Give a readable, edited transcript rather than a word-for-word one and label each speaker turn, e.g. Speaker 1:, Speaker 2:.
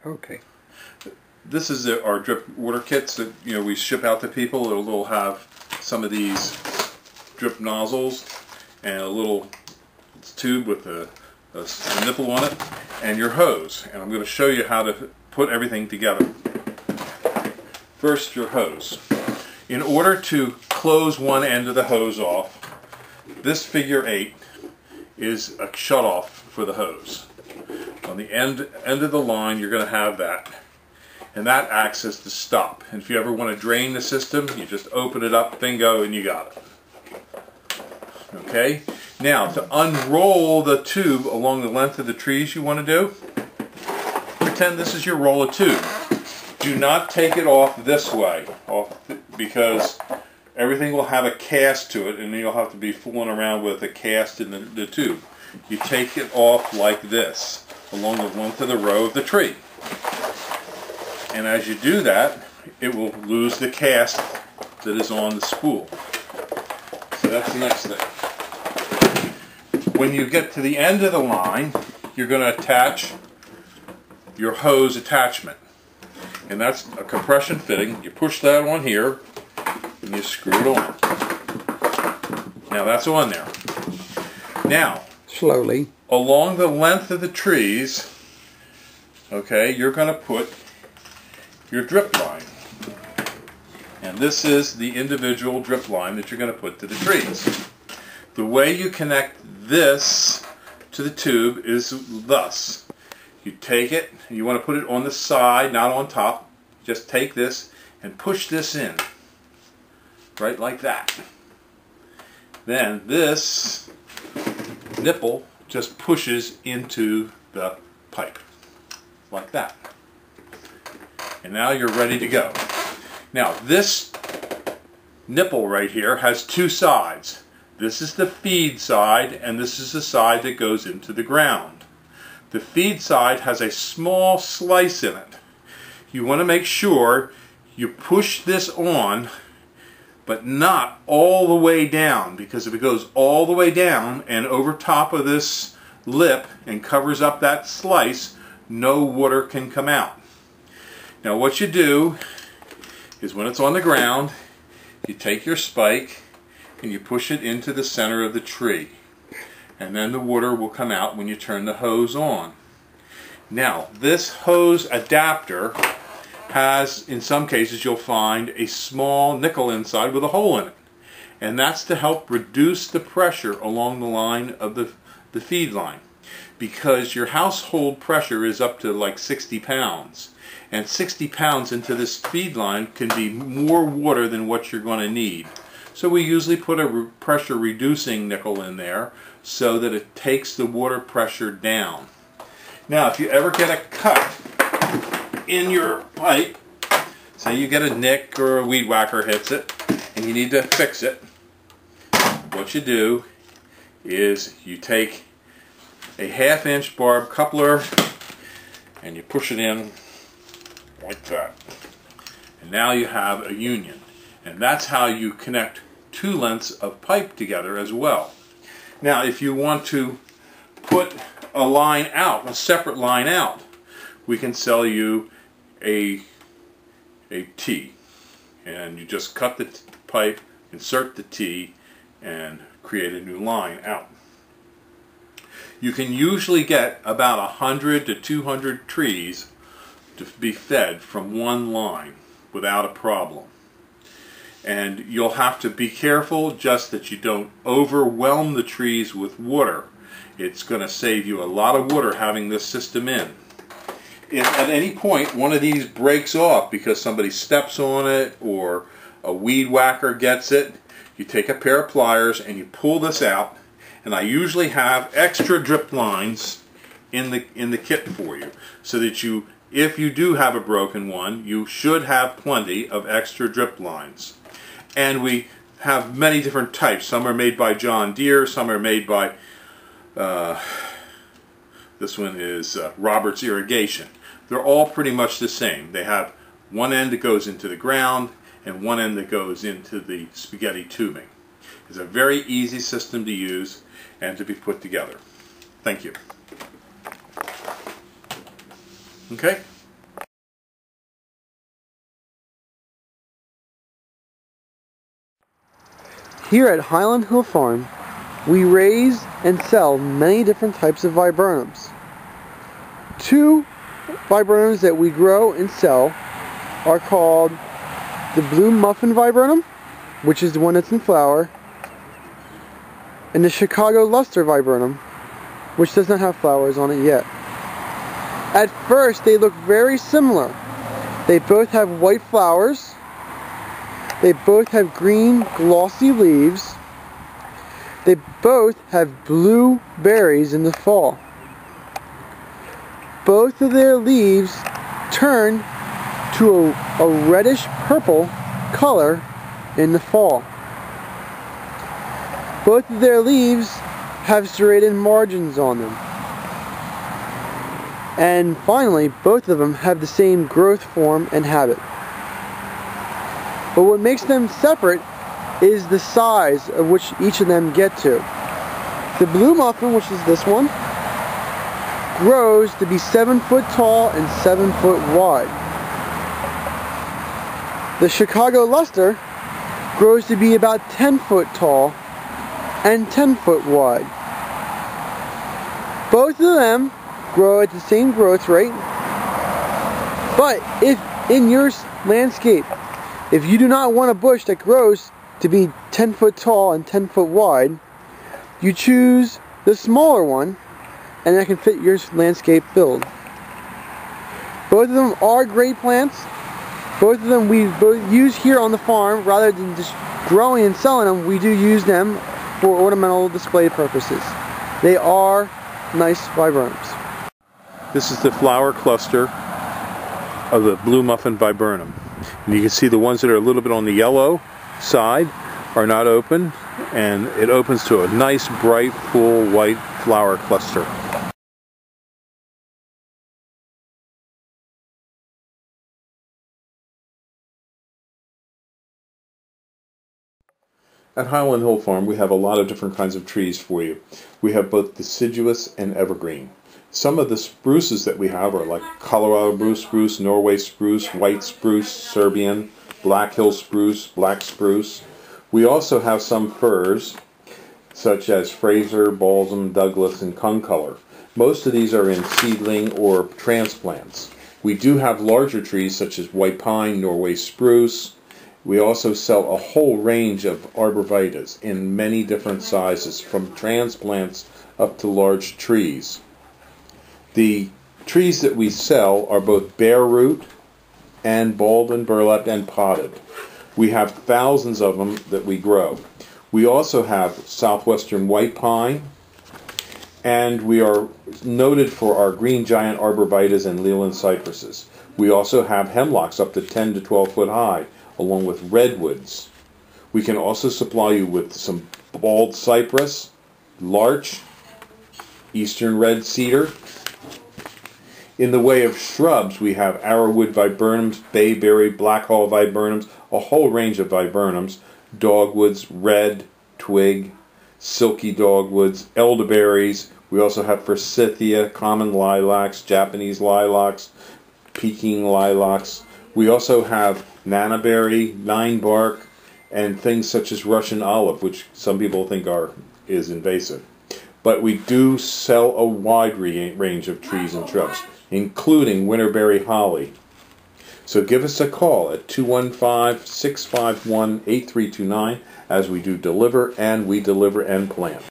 Speaker 1: Okay.
Speaker 2: This is our drip water kits that we ship out to people. It'll have some of these drip nozzles and a little tube with a nipple on it and your hose. And I'm going to show you how to put everything together. First, your hose. In order to close one end of the hose off, this figure 8 is a shutoff for the hose. On the end of the line, you're going to have that. And that acts as the stop. And if you ever want to drain the system, you just open it up, bingo, and you got it. Okay? Now, to unroll the tube along the length of the trees you want to do, pretend this is your roll of tube. Do not take it off this way, because everything will have a cast to it, and you'll have to be fooling around with a cast in the tube. You take it off like this, along the length of the row of the tree. And as you do that, it will lose the cast that is on the spool. So that's the next thing. When you get to the end of the line, you're going to attach your hose attachment. And that's a compression fitting. You push that on here, and you screw it on. Now that's on there. Now,
Speaker 1: slowly,
Speaker 2: along the length of the trees, okay, you're going to put your drip line. And this is the individual drip line that you're going to put to the trees. The way you connect this to the tube is thus. You take it, and you want to put it on the side, not on top. Just take this and push this in. Right like that. Then this nipple just pushes into the pipe. Like that. And now you're ready to go. Now this nipple right here has two sides. This is the feed side, and this is the side that goes into the ground. The feed side has a small slice in it. You want to make sure you push this on, but not all the way down, because if it goes all the way down and over top of this lip and covers up that slice, no water can come out. Now what you do is when it's on the ground, you take your spike and you push it into the center of the tree. And then the water will come out when you turn the hose on. Now, this hose adapter has, in some cases you'll find, a small nickel inside with a hole in it. And that's to help reduce the pressure along the line of the feed line. Because your household pressure is up to like 60 pounds. And 60 pounds into this feed line can be more water than what you're going to need. So we usually put a pressure reducing nickel in there so that it takes the water pressure down. Now if you ever get a cut in your pipe, say you get a nick or a weed whacker hits it and you need to fix it, what you do is you take a 1/2 inch barb coupler and you push it in like that. And now you have a union. And that's how you connect two lengths of pipe together as well. Now if you want to put a line out, a separate line out, we can sell you a T. And you just cut the pipe, insert the T, and create a new line out. You can usually get about 100 to 200 trees to be fed from one line without a problem. And you'll have to be careful just that you don't overwhelm the trees with water. It's going to save you a lot of water having this system in. If at any point one of these breaks off because somebody steps on it or a weed whacker gets it, you take a pair of pliers and you pull this out. And I usually have extra drip lines in the kit for you, so that if you do have a broken one, you should have plenty of extra drip lines. And we have many different types. Some are made by John Deere, some are made by, this one is Robert's Irrigation. They're all pretty much the same. They have one end that goes into the ground and one end that goes into the spaghetti tubing. It's a very easy system to use and to be put together. Thank you. Okay?
Speaker 1: Here at Highland Hill Farm, we raise and sell many different types of viburnums. Two viburnums that we grow and sell are called the Blue Muffin Viburnum, which is the one that's in flower, and the Chicago Luster Viburnum, which does not have flowers on it yet. At first, they look very similar. They both have white flowers. They both have green, glossy leaves. They both have blue berries in the fall. Both of their leaves turn to a reddish-purple color in the fall. Both of their leaves have serrated margins on them. And finally, both of them have the same growth form and habit. But what makes them separate is the size of which each of them get to. The Blue Muffin, which is this one, grows to be 7 foot tall and 7 foot wide. The Chicago Luster grows to be about 10 foot tall and 10 foot wide. Both of them grow at the same growth rate, but if in your landscape, if you do not want a bush that grows to be 10 foot tall and 10 foot wide, you choose the smaller one, and that can fit your landscape build. Both of them are great plants. Both of them we both use here on the farm. Rather than just growing and selling them, we do use them for ornamental display purposes. They are nice viburnums.
Speaker 2: This is the flower cluster of the Blue Muffin Viburnum. And you can see the ones that are a little bit on the yellow side are not open, and it opens to a nice, bright, full white flower cluster. At Highland Hill Farm, we have a lot of different kinds of trees for you. We have both deciduous and evergreen. Some of the spruces that we have are like Colorado blue spruce, Norway spruce, white spruce, Serbian, Black Hill spruce, black spruce. We also have some firs, such as Fraser, Balsam, Douglas, and Concolor. Most of these are in seedling or transplants. We do have larger trees such as white pine, Norway spruce. We also sell a whole range of arborvitaes in many different sizes, from transplants up to large trees. The trees that we sell are both bare root and balled and burlapped and potted. We have thousands of them that we grow. We also have southwestern white pine, and we are noted for our green giant arborvitaes and Leland cypresses. We also have hemlocks up to 10 to 12 foot high, along with redwoods. We can also supply you with some bald cypress, larch, eastern red cedar. In the way of shrubs, we have arrowwood viburnums, bayberry, blackhaw viburnums, a whole range of viburnums, dogwoods, red, twig, silky dogwoods, elderberries. We also have forsythia, common lilacs, Japanese lilacs, Peking lilacs. We also have nannyberry, ninebark, and things such as Russian olive, which some people think is invasive. But we do sell a wide range of trees and shrubs, including winterberry holly. So give us a call at 215-651-8329 as we do deliver and plant.